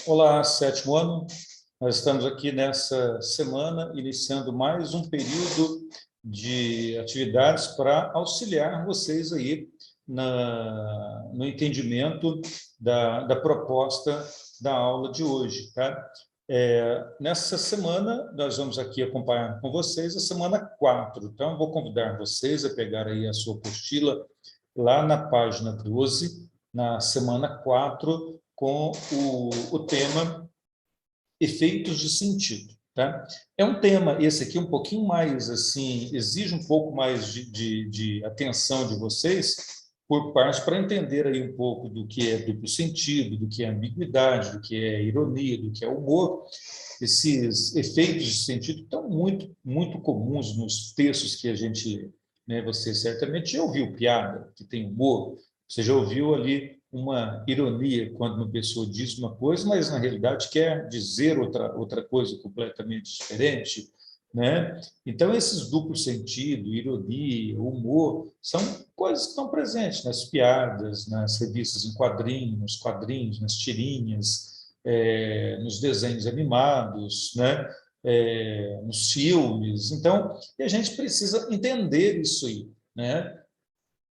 Olá, sétimo ano. Nós estamos aqui nessa semana, iniciando mais um período de atividades para auxiliar vocês aí no entendimento da proposta da aula de hoje, tá? Nessa semana, nós vamos aqui acompanhar com vocês a semana 4. Então, vou convidar vocês a pegar aí a sua apostila lá na página 12, na semana 4, com o tema efeitos de sentido. Tá? É um tema, esse aqui, um pouquinho mais, assim, exige um pouco mais de atenção de vocês, por parte, para entender aí um pouco do que é duplo sentido, do que é ambiguidade, do que é ironia, do que é humor. Esses efeitos de sentido estão muito comuns nos textos que a gente lê, né? Você certamente já ouviu piada que tem humor, você já ouviu ali uma ironia quando uma pessoa diz uma coisa, mas na realidade quer dizer outra coisa completamente diferente, né? Então, esses duplos sentido, ironia, humor, são coisas que estão presentes nas piadas, nas revistas em quadrinhos, nos quadrinhos, nas tirinhas, nos desenhos animados, né? Nos filmes. Então, a gente precisa entender isso aí, né?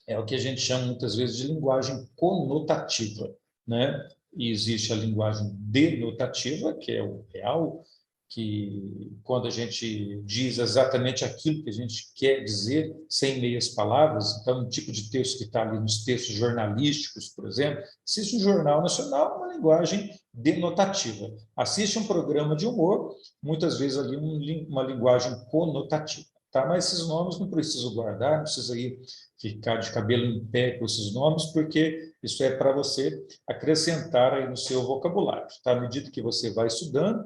É o que a gente chama muitas vezes de linguagem conotativa, né? E existe a linguagem denotativa, que é o real, que quando a gente diz exatamente aquilo que a gente quer dizer, sem meias palavras, então um tipo de texto que está ali nos textos jornalísticos, por exemplo, assiste um jornal nacional, uma linguagem denotativa. Assiste um programa de humor, muitas vezes ali uma linguagem conotativa. Tá? Mas esses nomes não preciso guardar, não precisa ir ficar de cabelo em pé com esses nomes, porque isso é para você acrescentar aí no seu vocabulário. Tá? À medida que você vai estudando,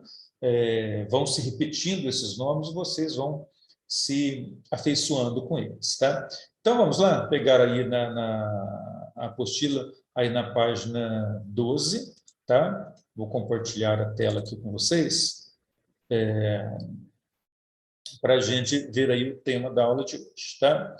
vão se repetindo esses nomes, vocês vão se afeiçoando com eles. Tá? Então, vamos lá, pegar aí na apostila, aí na página 12, tá? Vou compartilhar a tela aqui com vocês, para a gente ver aí o tema da aula de hoje, tá?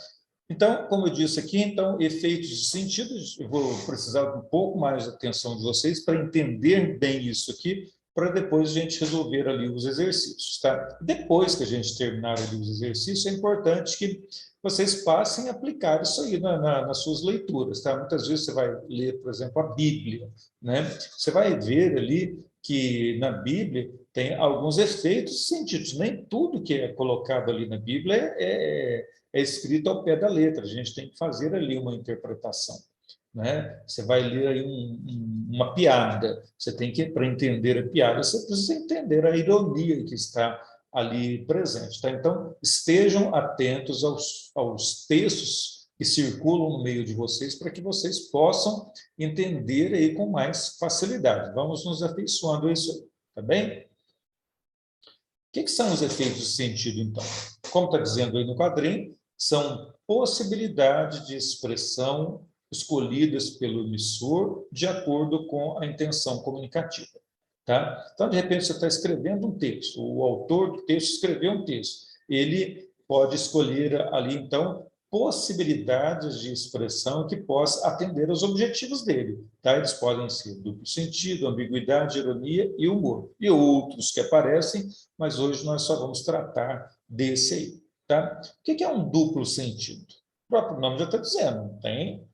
Então, como eu disse aqui, então, efeitos de sentido, eu vou precisar de um pouco mais de atenção de vocês para entender bem isso aqui, para depois a gente resolver ali os exercícios, tá? Depois que a gente terminar ali os exercícios, é importante que vocês passem a aplicar isso aí nas suas leituras, tá? Muitas vezes você vai ler, por exemplo, a Bíblia, né? Você vai ver ali que na Bíblia tem alguns efeitos de sentido. Nem tudo que é colocado ali na Bíblia é escrito ao pé da letra, a gente tem que fazer ali uma interpretação. Né? Você vai ler aí uma piada, você tem que, para entender a piada, você precisa entender a ironia que está ali presente. Tá? Então, estejam atentos aos textos que circulam no meio de vocês, para que vocês possam entender aí com mais facilidade. Vamos nos afeiçoando a isso aí, tá bem? O que são os efeitos de sentido, então? Como está dizendo aí no quadrinho, são possibilidades de expressão escolhidas pelo emissor de acordo com a intenção comunicativa. Tá? Então, de repente, você está escrevendo um texto, o autor do texto escreveu um texto, ele pode escolher ali, então, possibilidades de expressão que possa atender aos objetivos dele. Tá? Eles podem ser duplo sentido, ambiguidade, ironia e humor. E outros que aparecem, mas hoje nós só vamos tratar desse aí. Tá? O que é um duplo sentido? O próprio nome já está dizendo, tem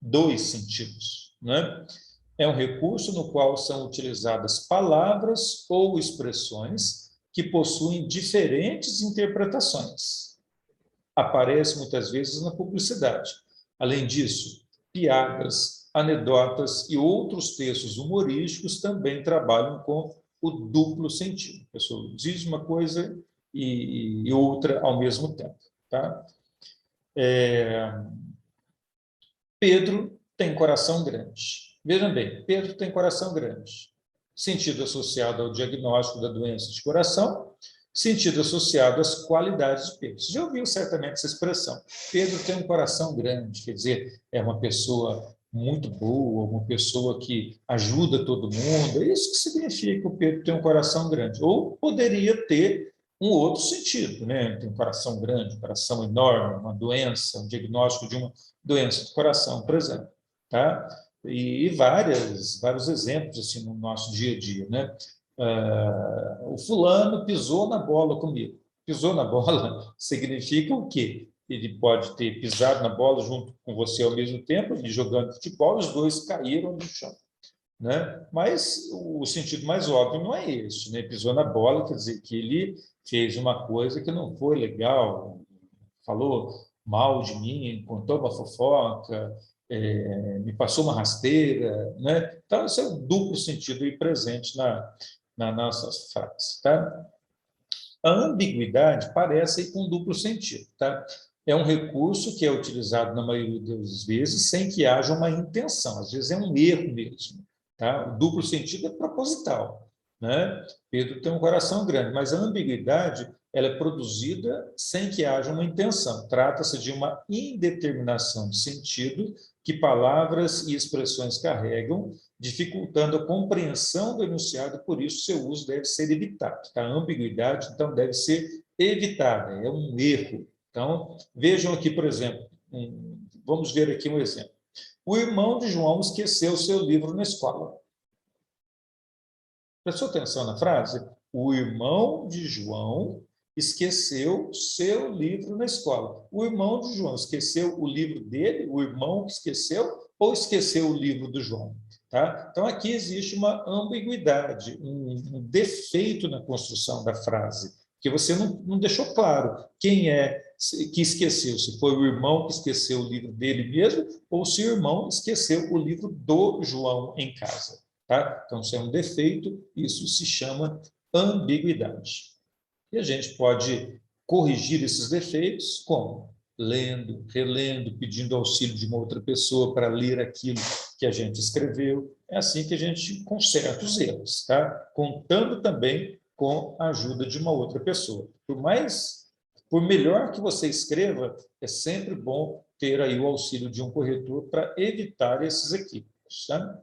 dois sentidos. Né? É um recurso no qual são utilizadas palavras ou expressões que possuem diferentes interpretações. Aparece muitas vezes na publicidade. Além disso, piadas, anedotas e outros textos humorísticos também trabalham com o duplo sentido. A pessoa diz uma coisa e outra ao mesmo tempo. Tá? Pedro tem coração grande. Vejam bem, Pedro tem coração grande. Sentido associado ao diagnóstico da doença de coração, sentido associado às qualidades de Pedro. Você já ouviu certamente essa expressão. Pedro tem um coração grande, quer dizer, é uma pessoa muito boa, uma pessoa que ajuda todo mundo. É isso que significa que o Pedro tem um coração grande. Ou poderia ter um outro sentido, né? Tem um coração grande, um coração enorme, uma doença, um diagnóstico de uma doença do coração, por exemplo. Tá? E vários exemplos assim, no nosso dia a dia, né? O fulano pisou na bola comigo. Pisou na bola significa o quê? Ele pode ter pisado na bola junto com você ao mesmo tempo, ele jogando futebol, os dois caíram no chão, né? Mas o sentido mais óbvio não é esse, né? Pisou na bola, quer dizer que ele fez uma coisa que não foi legal, falou mal de mim, contou uma fofoca, me passou uma rasteira, né? Então, esse é o duplo sentido aí presente na nossas frases, tá? A ambiguidade parece aí com duplo sentido, tá? É um recurso que é utilizado na maioria das vezes sem que haja uma intenção, às vezes é um erro mesmo, tá? O duplo sentido é proposital, né? Pedro tem um coração grande, mas a ambiguidade ela é produzida sem que haja uma intenção. Trata-se de uma indeterminação de sentido que palavras e expressões carregam, dificultando a compreensão do enunciado, por isso seu uso deve ser evitado. Tá? A ambiguidade, então, deve ser evitada, é um erro. Então, vejam aqui, por exemplo, vamos ver aqui um exemplo. O irmão de João esqueceu seu livro na escola. Prestou atenção na frase? O irmão de João esqueceu seu livro na escola. O irmão de João esqueceu o livro dele, o irmão que esqueceu, ou esqueceu o livro do João? Tá? Então, aqui existe uma ambiguidade, um defeito na construção da frase, que você não deixou claro quem é que esqueceu, se foi o irmão que esqueceu o livro dele mesmo, ou se o irmão esqueceu o livro do João em casa. Tá? Então, se é um defeito, isso se chama ambiguidade. E a gente pode corrigir esses defeitos como? Lendo, relendo, pedindo auxílio de uma outra pessoa para ler aquilo que a gente escreveu. É assim que a gente conserta os erros, tá? Contando também com a ajuda de uma outra pessoa. Por melhor que você escreva, é sempre bom ter aí o auxílio de um corretor para evitar esses equívocos, tá?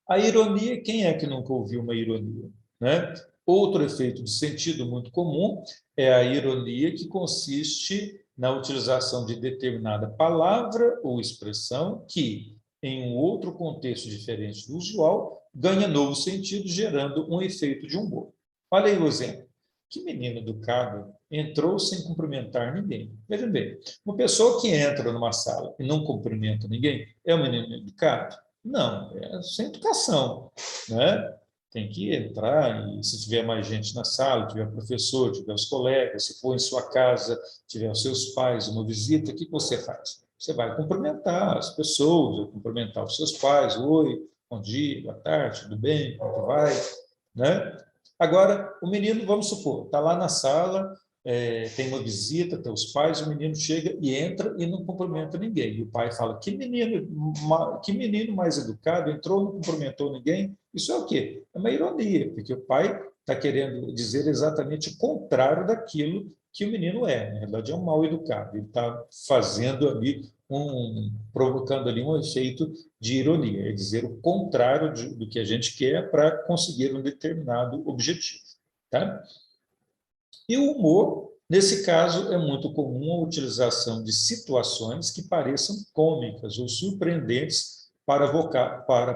A ironia, quem é que nunca ouviu uma ironia, né? Outro efeito de sentido muito comum é a ironia, que consiste na utilização de determinada palavra ou expressão que, em um outro contexto diferente do usual, ganha novo sentido, gerando um efeito de humor. Olha aí o exemplo. Que menino educado entrou sem cumprimentar ninguém. Veja bem, uma pessoa que entra numa sala e não cumprimenta ninguém é um menino educado? Não, é sem educação, né? Tem que entrar e, se tiver mais gente na sala, tiver professor, tiver os colegas, se for em sua casa, tiver os seus pais, uma visita, o que você faz? Você vai cumprimentar as pessoas, cumprimentar os seus pais, oi, bom dia, boa tarde, tudo bem, como vai, né? Agora, o menino, vamos supor, está lá na sala, tem uma visita, tem os pais, o menino chega e entra e não cumprimenta ninguém. E o pai fala, que menino mais educado, entrou, não cumprimentou ninguém. Isso é o quê? É uma ironia, porque o pai está querendo dizer exatamente o contrário daquilo que o menino é. Na verdade, é um mal educado. Ele está fazendo ali, provocando ali um efeito de ironia, é dizer o contrário do que a gente quer para conseguir um determinado objetivo. Tá? E o humor, nesse caso, é muito comum a utilização de situações que pareçam cômicas ou surpreendentes para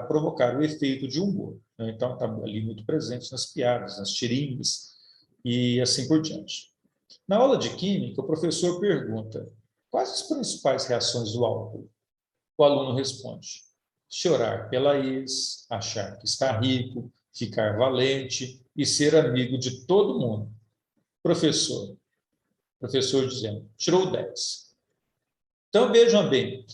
provocar o efeito de humor. Então, está ali muito presente nas piadas, nas tirinhas e assim por diante. Na aula de Química, o professor pergunta: quais as principais reações do álcool? O aluno responde: chorar pela ex, achar que está rico, ficar valente e ser amigo de todo mundo. Professor dizendo, tirou 10. Então, vejam bem,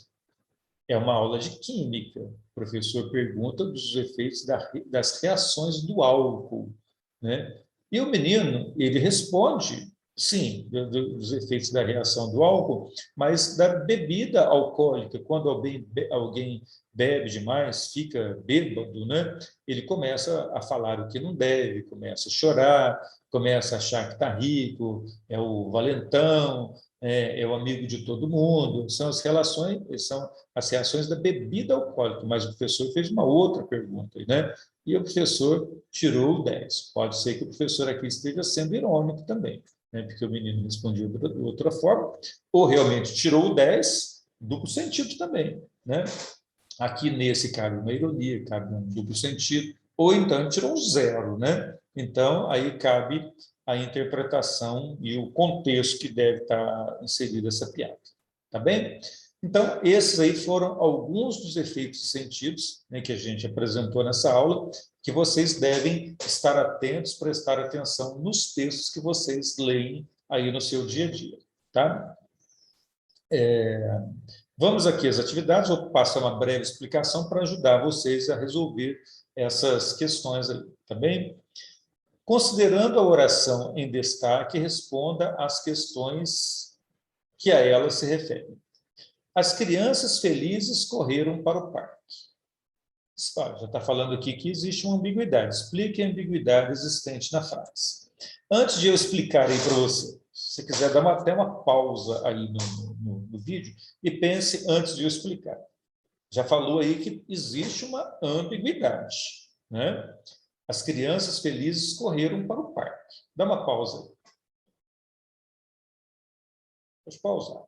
é uma aula de química. O professor pergunta dos efeitos das reações do álcool, né? E o menino, ele responde, sim, dos efeitos da reação do álcool, mas da bebida alcoólica. Quando alguém bebe demais, fica bêbado, né? Ele começa a falar o que não deve, começa a chorar, começa a achar que está rico, é o valentão, é o amigo de todo mundo. São as reações da bebida alcoólica, mas o professor fez uma outra pergunta, né? E o professor tirou 10. Pode ser que o professor aqui esteja sendo irônico também, né? Porque o menino respondeu de outra forma, ou realmente tirou 10, duplo sentido também, né? Aqui nesse cabe uma ironia, cabe um duplo sentido, ou então ele tirou um zero, né? Então, aí cabe a interpretação e o contexto que deve estar inserido essa piada. Tá bem? Então, esses aí foram alguns dos efeitos e sentidos, né, que a gente apresentou nessa aula, que vocês devem estar atentos, prestar atenção nos textos que vocês leem aí no seu dia a dia, tá? Vamos aqui às atividades, vou passar uma breve explicação para ajudar vocês a resolver essas questões aí, tá bem? Considerando a oração em destaque, responda às questões que a ela se referem. As crianças felizes correram para o parque. Já está falando aqui que existe uma ambiguidade. Explique a ambiguidade existente na frase. Antes de eu explicar aí para você, se você quiser dar até uma pausa aí no vídeo e pense antes de eu explicar. Já falou aí que existe uma ambiguidade, né? As crianças felizes correram para o parque. Dá uma pausa aí. Pode pausar.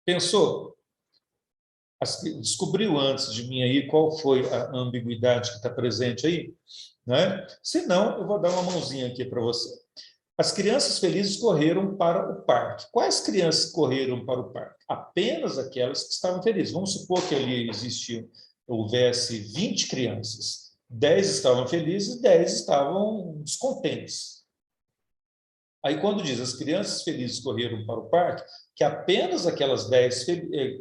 Pensou? Descobriu antes de mim aí qual foi a ambiguidade que está presente aí? Né? Se não, eu vou dar uma mãozinha aqui para você. As crianças felizes correram para o parque. Quais crianças correram para o parque? Apenas aquelas que estavam felizes. Vamos supor que ali houvesse 20 crianças. 10 estavam felizes e 10 estavam descontentes. Aí, quando diz as crianças felizes correram para o parque, que apenas aquelas 10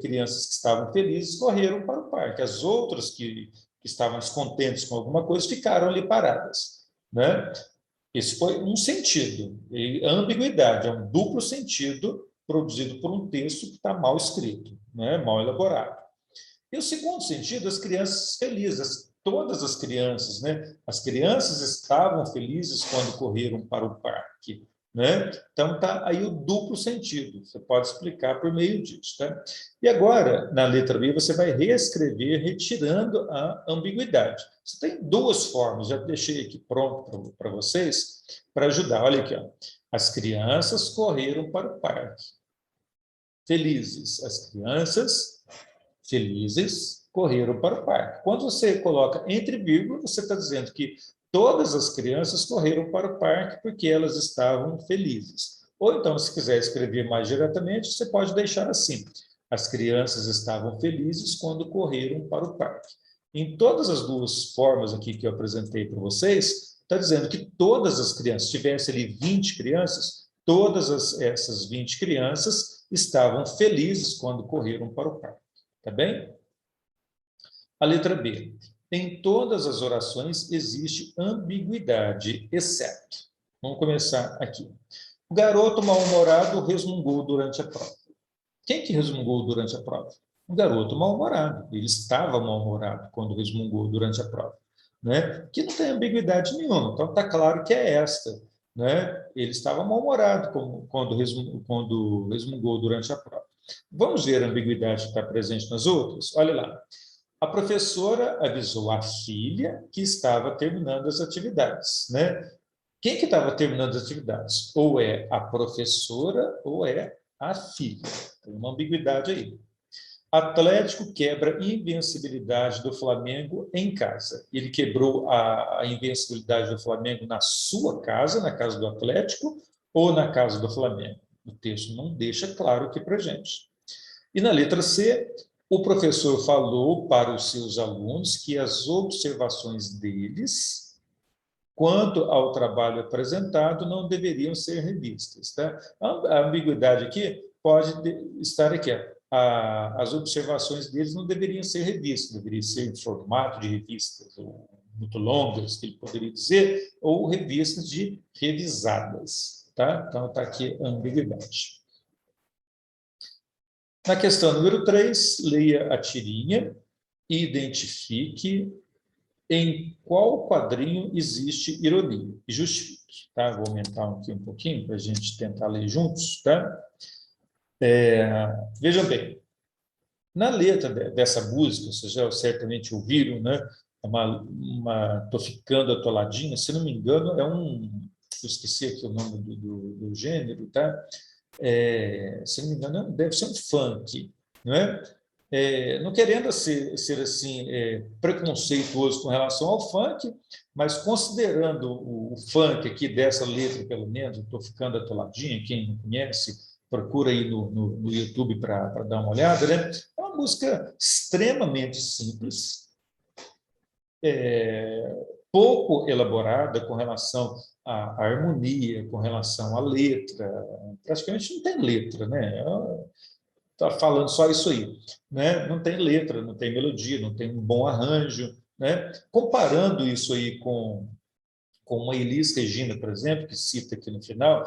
crianças que estavam felizes correram para o parque. As outras que estavam descontentes com alguma coisa ficaram ali paradas, né? Esse foi um sentido. E a ambiguidade é um duplo sentido produzido por um texto que está mal escrito, né? Mal elaborado. E o segundo sentido, as crianças felizes. Todas as crianças, né? As crianças estavam felizes quando correram para o parque, né? Então, está aí o duplo sentido. Você pode explicar por meio disso, tá? E agora, na letra B, você vai reescrever retirando a ambiguidade. Você tem duas formas, já deixei aqui pronto para vocês, para ajudar. Olha aqui, ó. As crianças correram para o parque. Felizes. As crianças felizes correram para o parque. Quando você coloca entre vírgulas, você está dizendo que todas as crianças correram para o parque porque elas estavam felizes. Ou então, se quiser escrever mais diretamente, você pode deixar assim. As crianças estavam felizes quando correram para o parque. Em todas as duas formas aqui que eu apresentei para vocês, está dizendo que todas as crianças, se tivesse ali 20 crianças, todas essas 20 crianças estavam felizes quando correram para o parque. Tá bem? A letra B. Em todas as orações existe ambiguidade, exceto. Vamos começar aqui. O garoto mal-humorado resmungou durante a prova. Quem que resmungou durante a prova? O garoto mal-humorado. Ele estava mal-humorado quando resmungou durante a prova, né? Que não tem ambiguidade nenhuma. Então, está claro que é esta, né? Ele estava mal-humorado quando resmungou durante a prova. Vamos ver a ambiguidade que está presente nas outras? Olha lá. A professora avisou a filha que estava terminando as atividades, né? Quem que estava terminando as atividades? Ou é a professora ou é a filha. Tem uma ambiguidade aí. Atlético quebra a invencibilidade do Flamengo em casa. Ele quebrou a invencibilidade do Flamengo na sua casa, na casa do Atlético, ou na casa do Flamengo? O texto não deixa claro aqui para a gente. E na letra C, o professor falou para os seus alunos que as observações deles, quanto ao trabalho apresentado, não deveriam ser revistas. Tá? A ambiguidade aqui pode estar aqui. As observações deles não deveriam ser revistas, deveriam ser em formato de revistas, ou muito longas, que ele poderia dizer, ou revistas de revisadas. Tá? Então, está aqui a ambiguidade. Na questão número 3, leia a tirinha e identifique em qual quadrinho existe ironia e justifique. Tá? Vou aumentar aqui um pouquinho para a gente tentar ler juntos. Tá? Vejam bem, na letra dessa música, vocês já certamente ouviram, né? Tô ficando atoladinha, se não me engano, eu esqueci aqui o nome do gênero, tá? Se não me engano, deve ser um funk, não é? Não querendo ser assim, preconceituoso com relação ao funk, mas considerando o funk aqui dessa letra, pelo menos, estou ficando atoladinho, quem não conhece, procura aí no YouTube para dar uma olhada, né? É uma música extremamente simples, pouco elaborada com relação à harmonia, com relação à letra, praticamente não tem letra, né? Está falando só isso aí, né? Não tem letra, não tem melodia, não tem um bom arranjo, né? Comparando isso aí com uma Elis Regina, por exemplo, que cita aqui no final,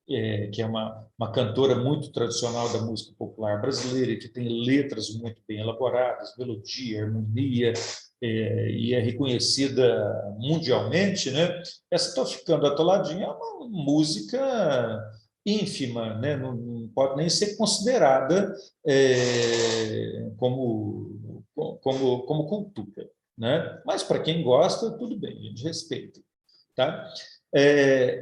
que é uma cantora muito tradicional da música popular brasileira, que tem letras muito bem elaboradas, melodia, harmonia, e é reconhecida mundialmente, né? Essa Tô Ficando Atoladinha é uma música ínfima, né? Não pode nem ser considerada como cultura, né? Mas para quem gosta, tudo bem, a gente respeita, tá?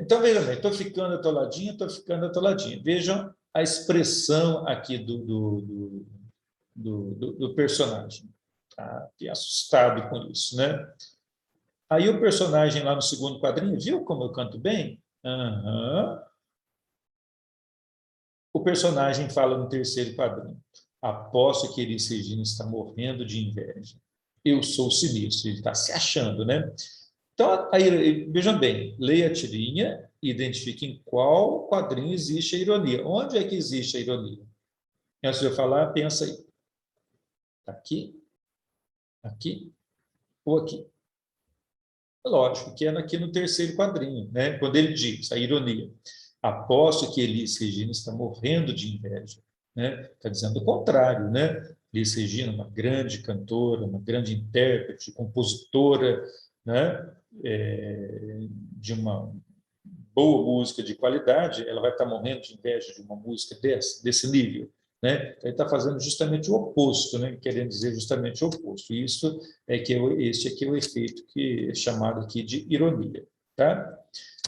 Então, veja bem, estou ficando atoladinha, estou ficando atoladinha. Vejam a expressão aqui do personagem. Tá? Fiquei assustado com isso, né? Aí o personagem lá no segundo quadrinho, viu como eu canto bem? Uhum. O personagem fala no terceiro quadrinho. Aposto que Elis Regina está morrendo de inveja. Eu sou sinistro, ele está se achando, né? Então, aí, vejam bem, leia a tirinha e identifique em qual quadrinho existe a ironia. Onde é que existe a ironia? Antes de eu falar, pensa aí. Aqui, aqui ou aqui? Lógico que é aqui no terceiro quadrinho, né? Quando ele diz a ironia. Aposto que Elis Regina está morrendo de inveja, né? Está dizendo o contrário, né? Elis Regina, uma grande cantora, uma grande intérprete, compositora, né? De uma boa música de qualidade, ela vai estar morrendo de inveja de uma música desse nível, né? Então, ele está fazendo justamente o oposto, né? Querendo dizer justamente o oposto. E isso este aqui é o efeito que é chamado aqui de ironia, tá?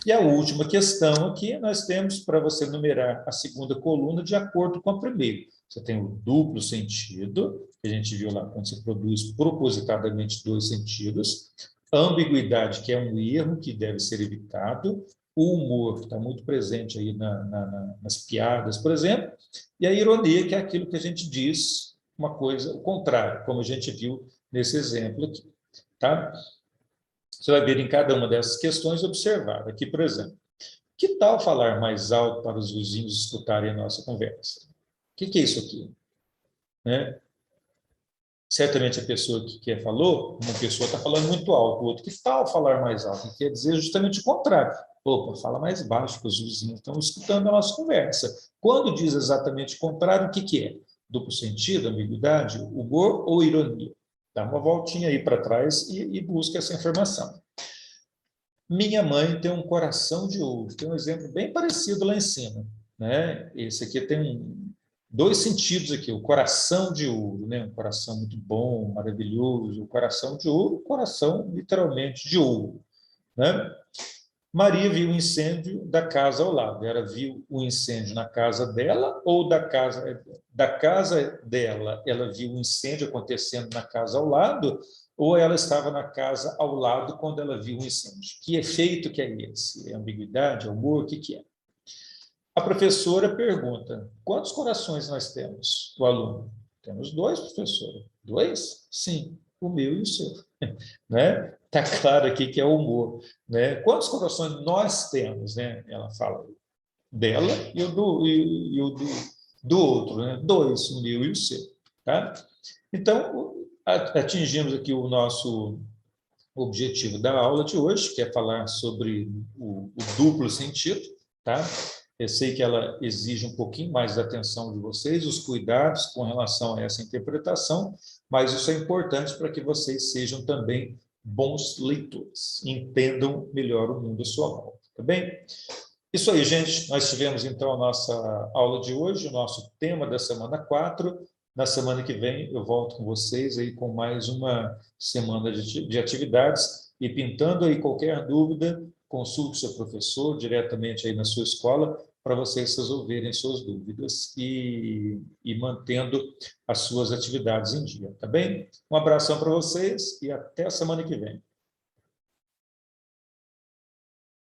E a última questão aqui, nós temos para você numerar a segunda coluna de acordo com a primeira. Você tem o duplo sentido, que a gente viu lá quando você produz propositadamente dois sentidos, a ambiguidade, que é um erro que deve ser evitado, o humor, que está muito presente aí nas piadas, por exemplo, e a ironia, que é aquilo que a gente diz uma coisa, o contrário, como a gente viu nesse exemplo aqui, tá? Você vai ver em cada uma dessas questões observar. Aqui, por exemplo, que tal falar mais alto para os vizinhos escutarem a nossa conversa? O que é isso aqui? Né? Certamente a pessoa que falou, uma pessoa está falando muito alto, o outro, que tal falar mais alto? Quer dizer justamente o contrário. Opa, fala mais baixo, que os vizinhos estão escutando a nossa conversa. Quando diz exatamente o contrário, o que é? Duplo sentido, ambiguidade, humor ou ironia? Dá uma voltinha aí para trás e busca essa informação. Minha mãe tem um coração de ouro. Tem um exemplo bem parecido lá em cima, né? Esse aqui tem dois sentidos aqui, o coração de ouro, né? Um coração muito bom, maravilhoso, o coração de ouro, coração literalmente de ouro, né? Maria viu o incêndio da casa ao lado. Ela viu o incêndio na casa dela ou da casa dela? Ela viu o incêndio acontecendo na casa ao lado ou ela estava na casa ao lado quando ela viu o incêndio? Que efeito que é esse? É ambiguidade, é humor? O que é? A professora pergunta: quantos corações nós temos? O aluno: temos dois, professora. Dois? Sim, o meu e o seu. Né? Está claro aqui que é o humor. Né? Quantos corações nós temos? Né? Ela fala dela e o do outro. Né? Dois, o meu e o seu. Tá? Então, atingimos aqui o nosso objetivo da aula de hoje, que é falar sobre o duplo sentido. Tá? Eu sei que ela exige um pouquinho mais da atenção de vocês, os cuidados com relação a essa interpretação, mas isso é importante para que vocês sejam também bons leitores, entendam melhor o mundo à sua volta, tá bem? Isso aí, gente, nós tivemos então a nossa aula de hoje, o nosso tema da semana 4. Na semana que vem eu volto com vocês aí com mais uma semana de atividades e pintando aí qualquer dúvida, consulte seu professor diretamente aí na sua escola para vocês resolverem suas dúvidas e mantendo as suas atividades em dia, tá bem? Um abração para vocês e até a semana que vem.